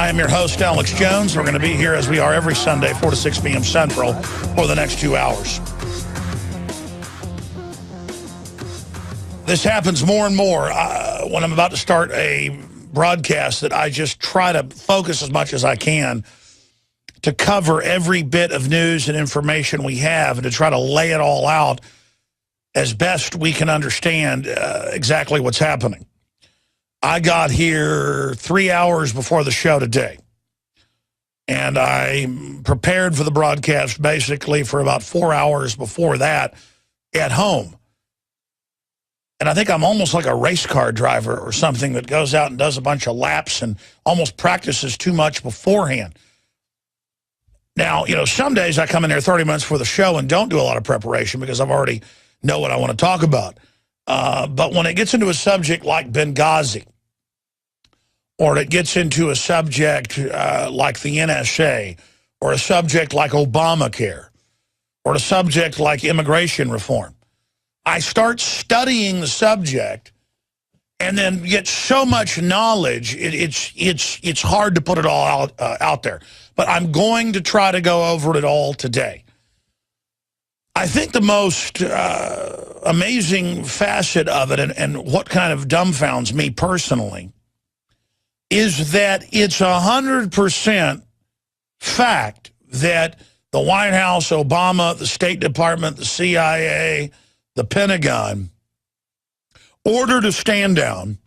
I am your host, Alex Jones. We're going to be here as we are every Sunday, 4 to 6 p.m. Central, for the next 2 hours. This happens more and more when I'm about to start a broadcast, that I just try to focus as much as I can to cover every bit of news and information we have and to try to lay it all out as best we can understand exactly what's happening. I got here 3 hours before the show today, and I prepared for the broadcast basically for about 4 hours before that at home. And I think I'm almost like a race car driver or something that goes out and does a bunch of laps and almost practices too much beforehand. Now, you know, some days I come in there 30 minutes before the show and don't do a lot of preparation because I've already know what I want to talk about. But when it gets into a subject like Benghazi, or it gets into a subject like the NSA, or a subject like Obamacare, or a subject like immigration reform, I start studying the subject and then get so much knowledge, it's hard to put it all out there. But I'm going to try to go over it all today. I think the most amazing facet of it, and what kind of dumbfounds me personally, is that it's 100% fact that the White House, Obama, the State Department, the CIA, the Pentagon ordered a stand down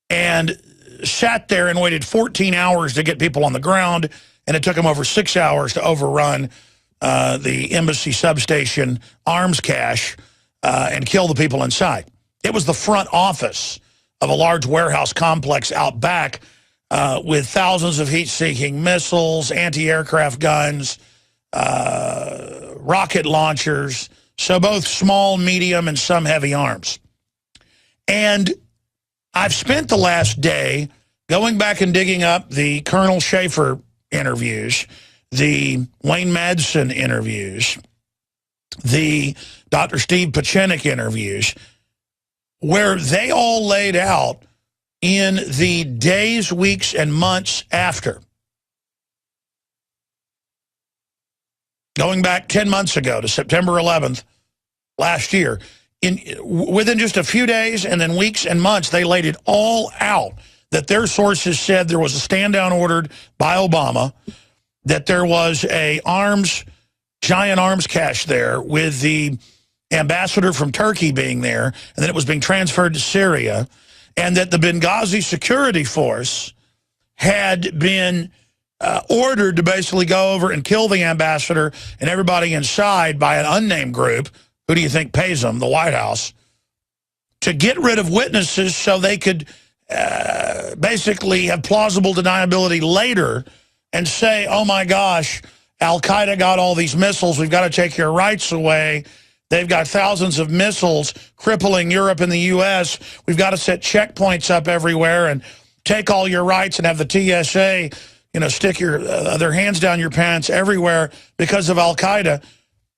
and sat there and waited 14 hours to get people on the ground, and it took them over 6 hours to overrun the embassy substation arms cache and kill the people inside. It was the front office of a large warehouse complex out back with thousands of heat-seeking missiles, anti-aircraft guns, rocket launchers, so both small, medium, and some heavy arms. And I've spent the last day going back and digging up the Colonel Schaefer interviews, the Wayne Madsen interviews, the Dr. Steve Pachinik interviews, where they all laid out in the days, weeks, and months after. Going back 10 months ago to September 11th last year, within just a few days and then weeks and months, they laid it all out, that their sources said there was a stand-down ordered by Obama, that there was a giant arms cache there with the ambassador from Turkey being there, and that it was being transferred to Syria, and that the Benghazi security force had been ordered to basically go over and kill the ambassador and everybody inside by an unnamed group. Who do you think pays them? The White House. To get rid of witnesses so they could basically have plausible deniability later and say, oh my gosh, Al-Qaeda got all these missiles, we've got to take your rights away. They've got thousands of missiles crippling Europe and the U.S. We've got to set checkpoints up everywhere and take all your rights and have the TSA, you know, stick their hands down your pants everywhere because of Al-Qaeda.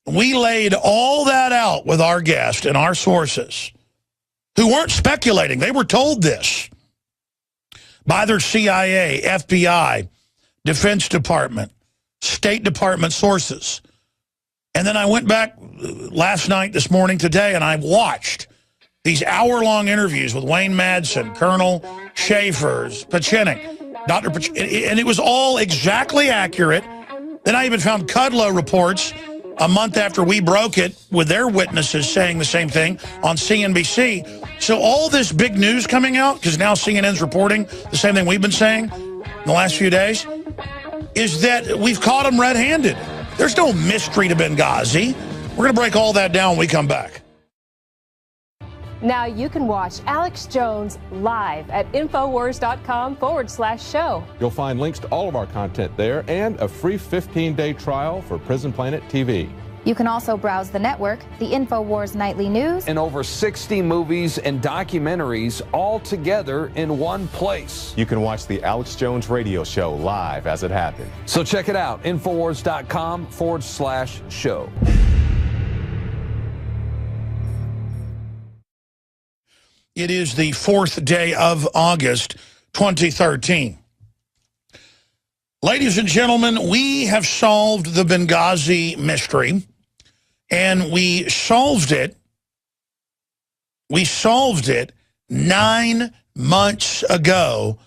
We laid all that out with our guest and our sources, who weren't speculating. They were told this by their CIA, FBI, Defense Department, State Department sources. And then I went back last night, this morning, today, and I watched these hour-long interviews with Wayne Madsen, Colonel Schaefer, Pachinik, Dr. Pachinik, and it was all exactly accurate. Then I even found Kudlow reports a month after we broke it with their witnesses saying the same thing on CNBC. So all this big news coming out, because now CNN's reporting the same thing we've been saying in the last few days, is that we've caught them red-handed. There's no mystery to Benghazi. We're going to break all that down when we come back. Now you can watch Alex Jones live at Infowars.com/show. You'll find links to all of our content there and a free 15-day trial for Prison Planet TV. You can also browse the network, the InfoWars Nightly News, and over 60 movies and documentaries all together in one place. You can watch the Alex Jones radio show live as it happened. So check it out, Infowars.com/show. It is the 4th day of August, 2013. Ladies and gentlemen, we have solved the Benghazi mystery, and we solved it 9 months ago,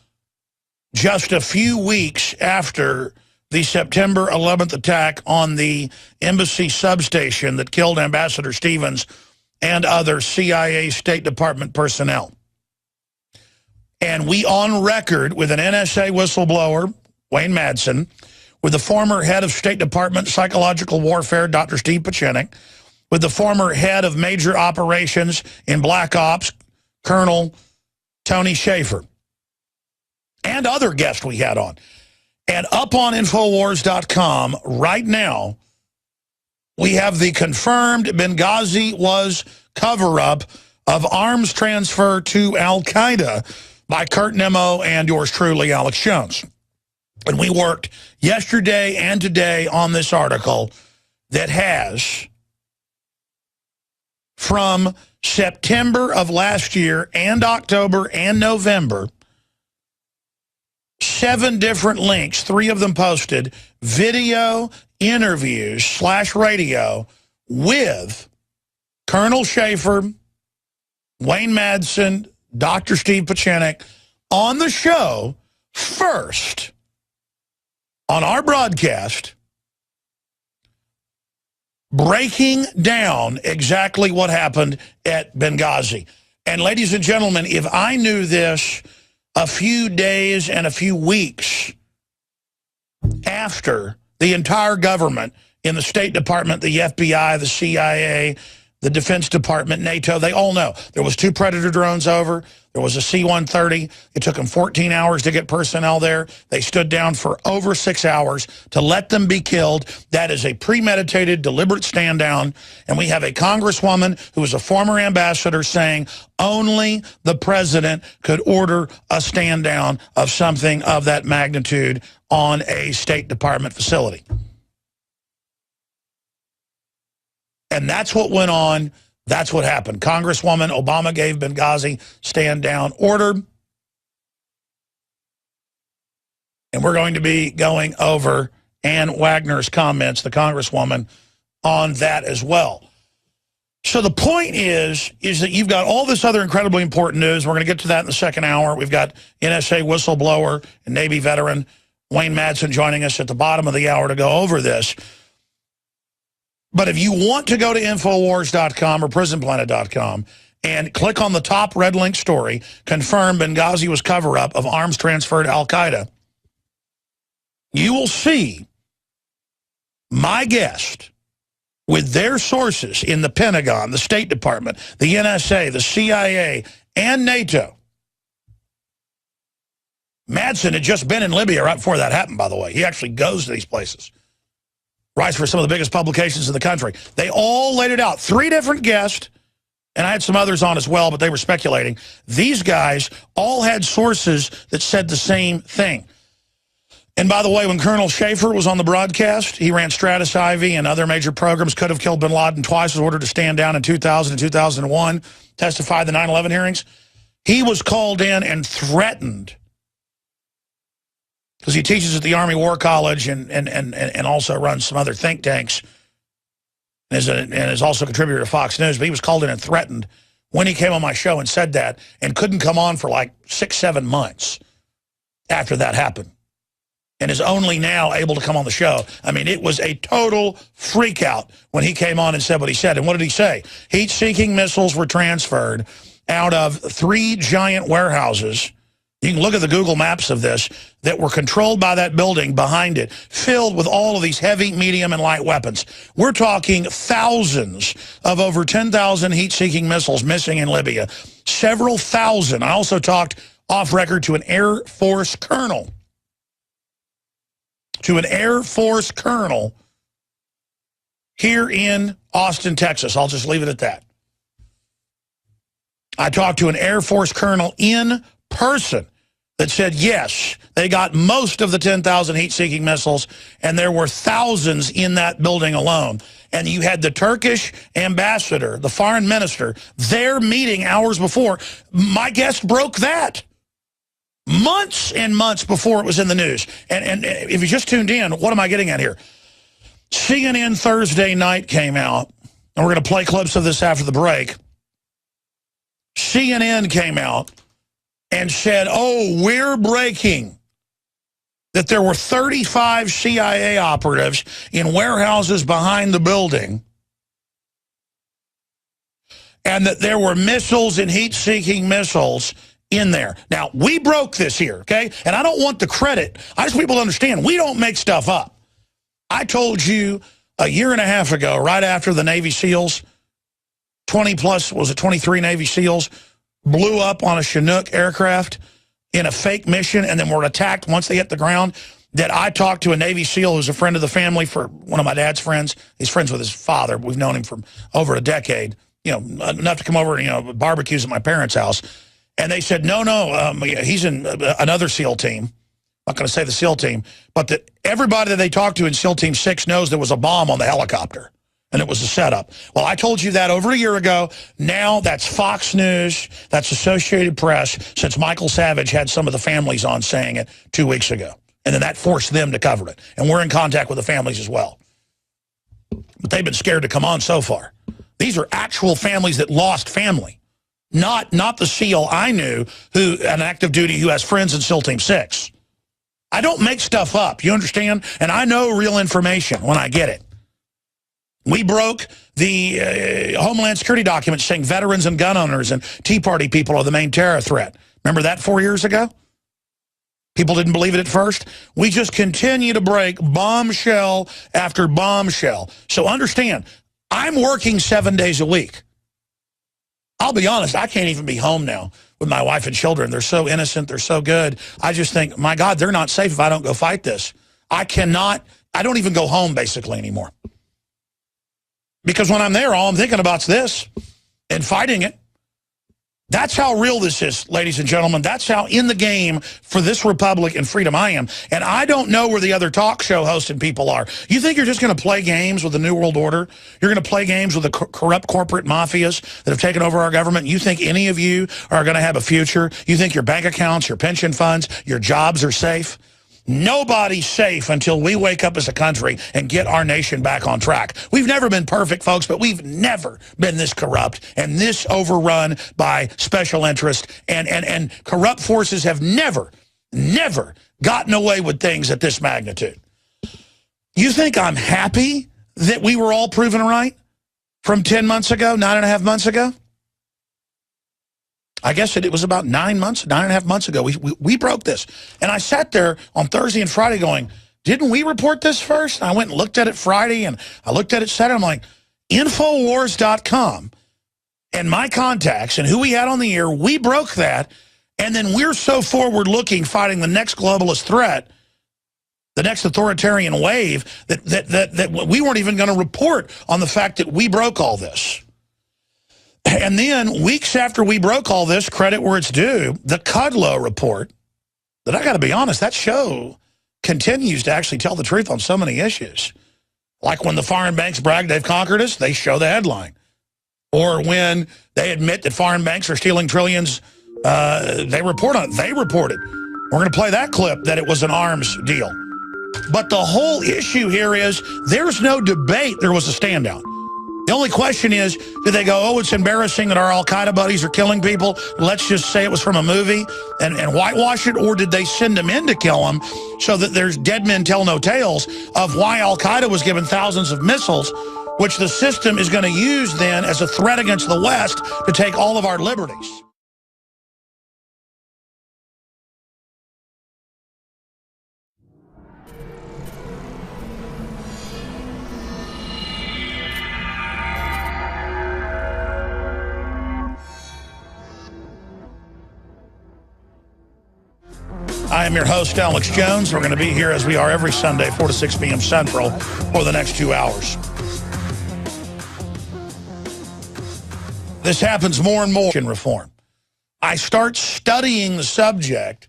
just a few weeks after the September 11th attack on the embassy substation that killed Ambassador Stevens and other CIA State Department personnel. And we on record with an NSA whistleblower, Wayne Madsen, with the former head of State Department Psychological Warfare, Dr. Steve Pachenik, with the former head of major operations in Black Ops, Colonel Tony Shaffer, and other guests we had on. And up on Infowars.com right now, we have the confirmed Benghazi was cover-up of arms transfer to Al-Qaeda by Kurt Nimmo and yours truly, Alex Jones. And we worked yesterday and today on this article that has, from September of last year and October and November, 7 different links, 3 of them posted, video interviews / radio with Colonel Shaffer, Wayne Madsen, Dr. Steve Pachenik on the show first on our broadcast, breaking down exactly what happened at Benghazi. And ladies and gentlemen, if I knew this a few days and a few weeks after the entire government in the State Department, the FBI, the CIA, the Defense Department, NATO, they all know. There was 2 Predator drones over. There was a C-130. It took them 14 hours to get personnel there. They stood down for over 6 hours to let them be killed. That is a premeditated, deliberate stand down. And we have a congresswoman who is a former ambassador saying only the president could order a stand down of something of that magnitude on a State Department facility. And that's what went on. That's what happened. Congresswoman Obama gave Benghazi stand-down order. And we're going to be going over Ann Wagner's comments, the Congresswoman, on that as well. So the point is that you've got all this other incredibly important news. We're going to get to that in the second hour. We've got NSA whistleblower and Navy veteran Wayne Madsen joining us at the bottom of the hour to go over this. But if you want to go to Infowars.com or PrisonPlanet.com and click on the top red link story, confirm Benghazi was cover-up of arms transferred to Al-Qaeda, you will see my guest with their sources in the Pentagon, the State Department, the NSA, the CIA, and NATO. Madsen had just been in Libya right before that happened, by the way. He actually goes to these places. Writes for some of the biggest publications in the country. They all laid it out. 3 different guests, and I had some others on as well, but they were speculating. These guys all had sources that said the same thing. And by the way, when Colonel Shaffer was on the broadcast, he ran Stratus Ivy and other major programs, could have killed bin Laden twice, was ordered to stand down in 2000 and 2001, testified in the 9/11 hearings. He was called in and threatened, because he teaches at the Army War College and also runs some other think tanks and is also a contributor to Fox News. But he was called in and threatened when he came on my show and said that, and couldn't come on for like 6-7 months after that happened, and is only now able to come on the show. I mean, it was a total freak out when he came on and said what he said. And what did he say? Heat-seeking missiles were transferred out of 3 giant warehouses. You can look at the Google Maps of this, that were controlled by that building behind it, filled with all of these heavy, medium, and light weapons. We're talking thousands of over 10,000 heat-seeking missiles missing in Libya. Several thousand. I also talked off record to an Air Force colonel. Here in Austin, Texas. I'll just leave it at that. I talked to an Air Force colonel in person that said, yes, they got most of the 10,000 heat-seeking missiles, and there were thousands in that building alone. And you had the Turkish ambassador, the foreign minister, there meeting hours before. My guest broke that. months and months before it was in the news. And if you just tuned in, what am I getting at here? CNN Thursday night came out, and we're going to play clips of this after the break. CNN came out and said, oh, we're breaking that there were 35 CIA operatives in warehouses behind the building, and that there were missiles and heat-seeking missiles in there. Now, we broke this here, okay? And I don't want the credit. I just want people to understand, we don't make stuff up. I told you a year and a half ago, right after the Navy SEALs, 20 plus, was it 23 Navy SEALs, blew up on a Chinook aircraft in a fake mission and then were attacked once they hit the ground, that I talked to a Navy SEAL who's a friend of the family, for one of my dad's friends. He's friends with his father. We've known him for over a decade, you know, enough to come over and, you know, barbecues at my parents' house. And they said, no, he's in another SEAL team. I'm not going to say the SEAL team, but that everybody that they talked to in SEAL Team 6 knows there was a bomb on the helicopter, and it was a setup. Well, I told you that over a year ago. Now that's Fox News, that's Associated Press, since Michael Savage had some of the families on saying it 2 weeks ago. And then that forced them to cover it. And we're in contact with the families as well. But they've been scared to come on so far. These are actual families that lost family. Not the SEAL I knew, who an active duty who has friends in SEAL Team 6. I don't make stuff up, you understand? And I know real information when I get it. We broke the Homeland Security documents saying veterans and gun owners and Tea Party people are the main terror threat. Remember that 4 years ago? People didn't believe it at first. We just continue to break bombshell after bombshell. So understand, I'm working 7 days a week. I'll be honest, I can't even be home now with my wife and children. They're so innocent. They're so good. I just think, my God, they're not safe if I don't go fight this. I don't even go home basically anymore. Because when I'm there, all I'm thinking about is this and fighting it. That's how real this is, ladies and gentlemen. That's how in the game for this republic and freedom I am. And I don't know where the other talk show hosting people are. You think you're just going to play games with the New World Order? You're going to play games with the corrupt corporate mafias that have taken over our government? You think any of you are going to have a future? You think your bank accounts, your pension funds, your jobs are safe? Nobody's safe until we wake up as a country and get our nation back on track. We've never been perfect, folks, but we've never been this corrupt and this overrun by special interest. And corrupt forces have never gotten away with things at this magnitude. You think I'm happy that we were all proven right from 10 months ago, 9.5 months ago? I guess it was about 9.5 months ago. We broke this. And I sat there on Thursday and Friday going, didn't we report this first? And I went and looked at it Friday, and I looked at it Saturday. I'm like, Infowars.com and my contacts and who we had on the air, we broke that. And then we're so forward-looking, fighting the next globalist threat, the next authoritarian wave, that we weren't even going to report on the fact that we broke all this. And then, weeks after we broke all this, credit where it's due, the Kudlow report, that I got to be honest, that show continues to actually tell the truth on so many issues. Like when the foreign banks brag they've conquered us, they show the headline. Or when they admit that foreign banks are stealing trillions, they report on it. They reported. We're going to play that clip that it was an arms deal. But the whole issue here is there's no debate there was a standout. The only question is, did they go, oh, it's embarrassing that our al-Qaeda buddies are killing people, let's just say it was from a movie and whitewash it? Or did they send them in to kill them so that there's dead men tell no tales of why al-Qaeda was given thousands of missiles, which the system is going to use then as a threat against the West to take all of our liberties? I am your host, Alex Jones. We're going to be here as we are every Sunday, 4 to 6 p.m. Central, for the next 2 hours. This happens more and more in reform. I start studying the subject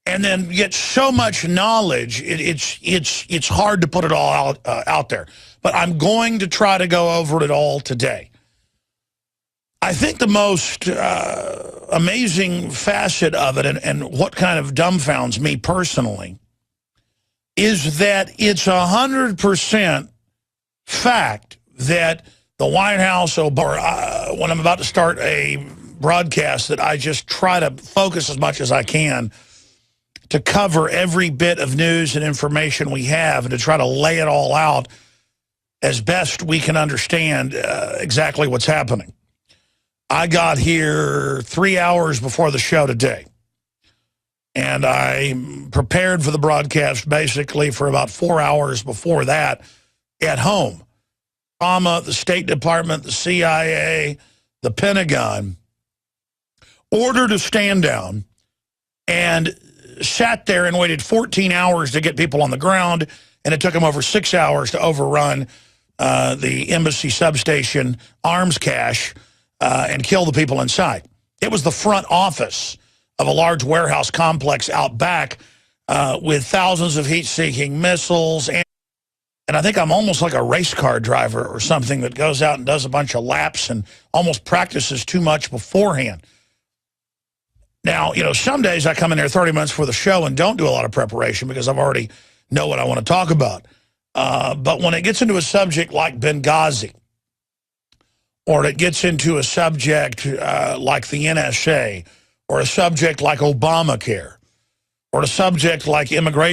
and then get so much knowledge, it's hard to put it all out there. But I'm going to try to go over it all today. I think the most amazing facet of it, and what kind of dumbfounds me personally, is that it's 100% fact that the White House, when I'm about to start a broadcast, that I just try to focus as much as I can to cover every bit of news and information we have and to try to lay it all out as best we can understand exactly what's happening. I got here 3 hours before the show today, and I prepared for the broadcast basically for about 4 hours before that at home. Obama, the State Department, the CIA, the Pentagon ordered a stand down and sat there and waited 14 hours to get people on the ground, and it took them over 6 hours to overrun the embassy substation arms cache and kill the people inside. It was the front office of a large warehouse complex out back with thousands of heat-seeking missiles. And I think I'm almost like a race car driver or something that goes out and does a bunch of laps and almost practices too much beforehand. Now, you know, some days I come in there 30 minutes before the show and don't do a lot of preparation because I've already know what I want to talk about. But when it gets into a subject like Benghazi, or it gets into a subject like the NSA, or a subject like Obamacare, or a subject like immigration,